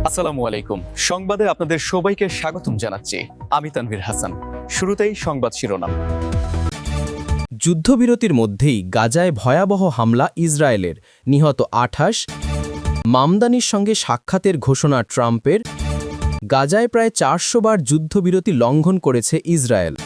আসসালামু আলাইকুম। সংবাদে আপনাদের সবাইকে স্বাগতম জানাচ্ছি। আমি তানভীর হাসান। শুরুতেই সংবাদ শিরোনাম। যুদ্ধবিরতির মধ্যেই গাজায় ভয়াবহ হামলা ইসরায়েলের, নিহত ২৮। মামদানির সঙ্গে সাক্ষাতের ঘোষণা ট্রাম্পের। গাজায় প্রায় ৪০০ বার যুদ্ধবিরতি লঙ্ঘন করেছে ইসরায়েল।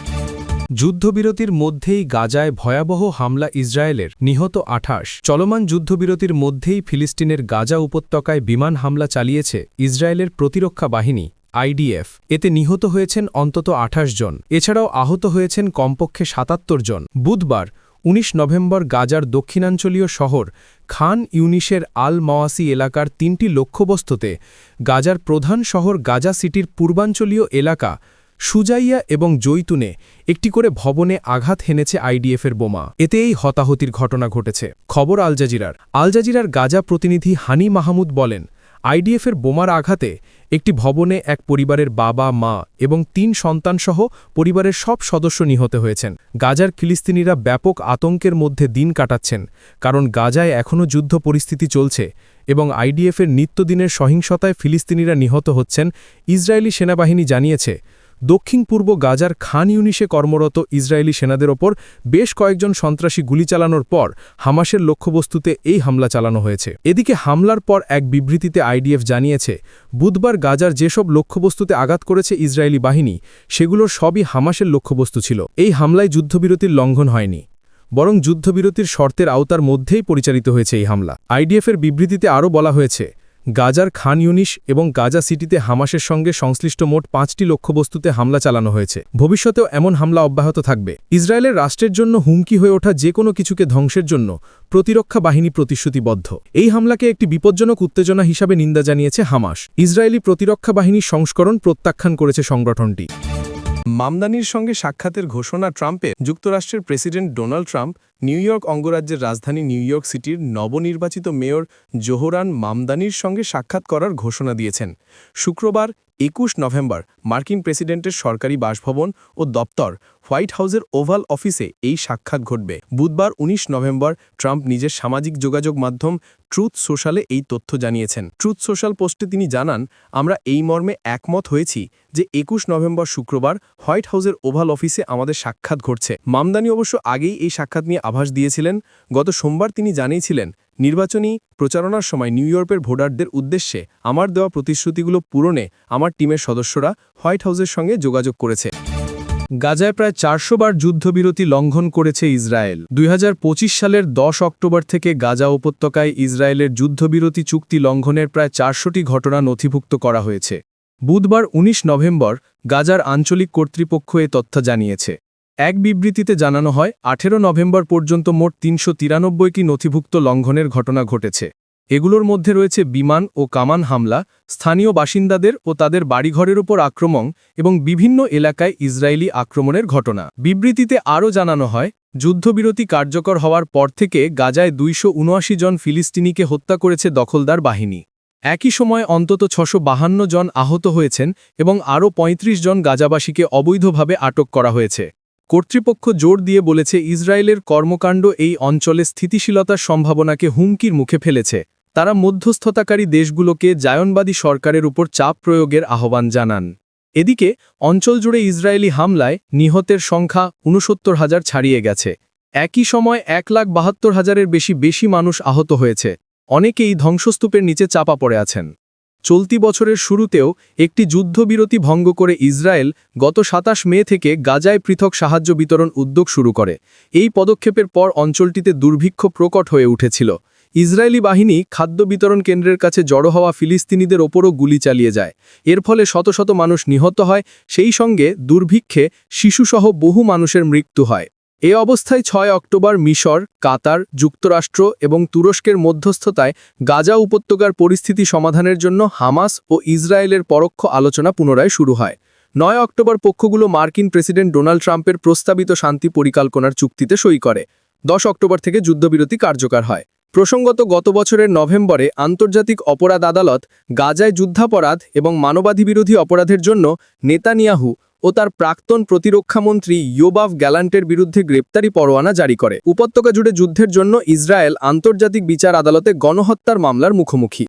যুদ্ধবিরতির মধ্যেই গাজায় ভয়াবহ হামলা ইসরায়েলের, নিহত ২৮। চলমান যুদ্ধবিরতির মধ্যেই ফিলিস্তিনের গাজা উপত্যকায় বিমান হামলা চালিয়েছে ইসরায়েলের প্রতিরক্ষা বাহিনী আইডিএফ। এতে নিহত হয়েছেন অন্তত ২৮ জন। এছাড়াও আহত হয়েছেন কমপক্ষে ৭৭ জন। বুধবার ১৯ নভেম্বর গাজার দক্ষিণাঞ্চলীয় শহর খান ইউনিসের আল মাওয়াসি এলাকার ৩টি লক্ষ্যবস্তুতে গাজার প্রধান শহর গাজা সিটির পূর্বাঞ্চলীয় এলাকা সুজাইয়া এবং জৈতুনে একটি করে ভবনে আঘাত হেনেছে আইডিএফের বোমা। এতে এই হতাহতির ঘটনা ঘটেছে। খবর আল জাজিরার গাজা প্রতিনিধি হানি মাহমুদ বলেন, আইডিএফের বোমার আঘাতে একটি ভবনে এক পরিবারের বাবা, মা এবং ৩ সন্তানসহ পরিবারের সব সদস্য নিহত হয়েছেন। গাজার ফিলিস্তিনিরা ব্যাপক আতঙ্কের মধ্যে দিন কাটাচ্ছেন, কারণ গাজায় এখনও যুদ্ধ পরিস্থিতি চলছে এবং আইডিএফের নিত্যদিনের সহিংসতায় ফিলিস্তিনিরা নিহত হচ্ছেন। ইসরায়েলি সেনাবাহিনী জানিয়েছে, দক্ষিণ পূর্ব গাজার খান ইউনিসে কর্মরত ইসরায়েলি সেনাদের ওপর বেশ কয়েকজন সন্ত্রাসী গুলি চালানোর পর হামাসের লক্ষ্যবস্তুতে এই হামলা চালানো হয়েছে। এদিকে হামলার পর এক বিবৃতিতে আইডিএফ জানিয়েছে, বুধবার গাজার যেসব লক্ষ্যবস্তুতে আঘাত করেছে ইসরায়েলি বাহিনী, সেগুলোর সবই হামাসের লক্ষ্যবস্তু ছিল। এই হামলায় যুদ্ধবিরতির লঙ্ঘন হয়নি, বরং যুদ্ধবিরতির শর্তের আওতার মধ্যেই পরিচালিত হয়েছে এই হামলা। আইডিএফের বিবৃতিতে আরও বলা হয়েছে, গাজার খান ইউনিস এবং গাজা সিটিতে হামাসের সঙ্গে সংশ্লিষ্ট মোট ৫টি লক্ষ্যবস্তুতে হামলা চালানো হয়েছে। ভবিষ্যতেও এমন হামলা অব্যাহত থাকবে। ইসরায়েলের রাষ্ট্রের জন্য হুমকি হয়ে ওঠা যে কোনো কিছুকে ধ্বংসের জন্য প্রতিরক্ষা বাহিনী প্রতিশ্রুতিবদ্ধ। এই হামলাকে একটি বিপজ্জনক উত্তেজনা হিসাবে নিন্দা জানিয়েছে হামাস। ইসরায়েলি প্রতিরক্ষা বাহিনীর সংস্করণ প্রত্যাখ্যান করেছে সংগঠনটি। মামদানির সঙ্গে সাক্ষাতের ঘোষণা ট্রাম্পের। যুক্তরাষ্ট্রের president Donald Trump new York অঙ্গরাজ্যের রাজধানী নিউ ইয়র্ক সিটির নবনির্বাচিত মেয়র জোহরান মামদানির সঙ্গে সাক্ষাৎ করার ঘোষণা দিয়েছেন। শুক্রবার ২১ নভেম্বর মার্কিন প্রেসিডেন্টের সরকারি বাসভবন ও দপ্তর হোয়াইট হাউসের ওভাল অফিসে এই সাক্ষাৎ ঘটবে। বুধবার ১৯ নভেম্বর ট্রাম্প নিজের সামাজিক যোগাযোগ মাধ্যম ট্রুথ সোশ্যালে এই তথ্য জানিয়েছেন। ট্রুথ সোশ্যাল পোস্টে তিনি জানান, আমরা এই মর্মে একমত হয়েছি যে ২১ নভেম্বর শুক্রবার হোয়াইট হাউসের ওভাল অফিসে আমাদের সাক্ষাৎ ঘটছে। মামদানি অবশ্য আগেই এই সাক্ষাৎ নিয়ে আভাস দিয়েছিলেন। গত সোমবার তিনি জানিয়েছিলেন, নির্বাচনী প্রচারণার সময় নিউ ইয়র্কের ভোটারদের উদ্দেশ্যে আমার দেওয়া প্রতিশ্রুতিগুলো পূরণে আমার টিমের সদস্যরা হোয়াইট হাউসের সঙ্গে যোগাযোগ করেছে। গাজায় প্রায় ৪০০ বার যুদ্ধবিরতি লঙ্ঘন করেছে ইসরায়েল। ২০২৫ সালের ১০ অক্টোবর থেকে গাজা উপত্যকায় ইসরায়েলের যুদ্ধবিরতি চুক্তি লঙ্ঘনের প্রায় ৪০০টি ঘটনা নথিভুক্ত করা হয়েছে। বুধবার ১৯ নভেম্বর গাজার আঞ্চলিক কর্তৃপক্ষ এ তথ্য জানিয়েছে। এক বিবৃতিতে জানানো হয়, ১৮ নভেম্বর পর্যন্ত মোট ৩৯৩টি নথিভুক্ত লঙ্ঘনের ঘটনা ঘটেছে। এগুলোর মধ্যে রয়েছে বিমান ও কামান হামলা, স্থানীয় বাসিন্দাদের ও তাদের বাড়িঘরের উপর আক্রমণ এবং বিভিন্ন এলাকায় ইসরায়েলি আক্রমণের ঘটনা। বিবৃতিতে আরও জানানো হয়, যুদ্ধবিরতি কার্যকর হওয়ার পর থেকে গাজায় ২৭৯ জন ফিলিস্তিনিকে হত্যা করেছে দখলদার বাহিনী। একই সময় অন্তত ৬৫২ জন আহত হয়েছেন এবং আরও ৩৫ জন গাজাবাসীকে অবৈধভাবে আটক করা হয়েছে। কর্তৃপক্ষ জোর দিয়ে বলেছে, ইসরায়েলের কর্মকাণ্ড এই অঞ্চলে স্থিতিশীলতার সম্ভাবনাকে হুমকির মুখে ফেলেছে। তারা মধ্যস্থতাকারী দেশগুলোকে জায়নবাদী সরকারের উপর চাপ প্রয়োগের আহ্বান জানান। এদিকে অঞ্চল জুড়ে ইসরায়েলি হামলায় নিহতের সংখ্যা ৬৯,০০০ ছাড়িয়ে গেছে। একই সময় ১,৭২,০০০-এর বেশি মানুষ আহত হয়েছে। অনেকেই ধ্বংসস্তূপের নিচে চাপা পড়ে আছেন। চলতি বছরের শুরুতেও একটি যুদ্ধবিরতি ভঙ্গ করে ইসরায়েল গত ২৭ মে থেকে গাজায় পৃথক সাহায্য বিতরণ উদ্যোগ শুরু করে। এই পদক্ষেপের পর অঞ্চলটিতে দুর্ভিক্ষ প্রকট হয়ে উঠেছিল। ইসরায়েলি বাহিনী খাদ্য বিতরণ কেন্দ্রের কাছে জড়ো হওয়া ফিলিস্তিনিদের ওপরও গুলি চালিয়ে যায়। এর ফলে শত শত মানুষ নিহত হয়, সেই সঙ্গে দুর্ভিক্ষে শিশুসহ বহু মানুষের মৃত্যু হয়। এ অবস্থায় ৬ অক্টোবর মিশর, কাতার, যুক্তরাষ্ট্র এবং তুরস্কের মধ্যস্থতায় গাজা উপত্যকার পরিস্থিতি সমাধানের জন্য হামাস ও ইসরায়েলের পরোক্ষ আলোচনা পুনরায় শুরু হয়। ৯ অক্টোবর পক্ষগুলো মার্কিন প্রেসিডেন্ট ডোনাল্ড ট্রাম্পের প্রস্তাবিত শান্তি পরিকল্পনার চুক্তিতে সই করে। ১০ অক্টোবর থেকে যুদ্ধবিরতি কার্যকর হয়। প্রসঙ্গত, গত বছরের নভেম্বরে আন্তর্জাতিক অপরাধ আদালত গাজায় যুদ্ধাপরাধ এবং মানবাধিবিরোধী অপরাধের জন্য নেতানিয়াহু ও তার প্রাক্তন প্রতিরক্ষামন্ত্রী ইয়োবাভ গ্যালান্টের বিরুদ্ধে গ্রেপ্তারি পরোয়ানা জারি করে। উপত্যকা জুড়ে যুদ্ধের জন্য ইসরায়েল আন্তর্জাতিক বিচার আদালতে গণহত্যার মামলার মুখোমুখি।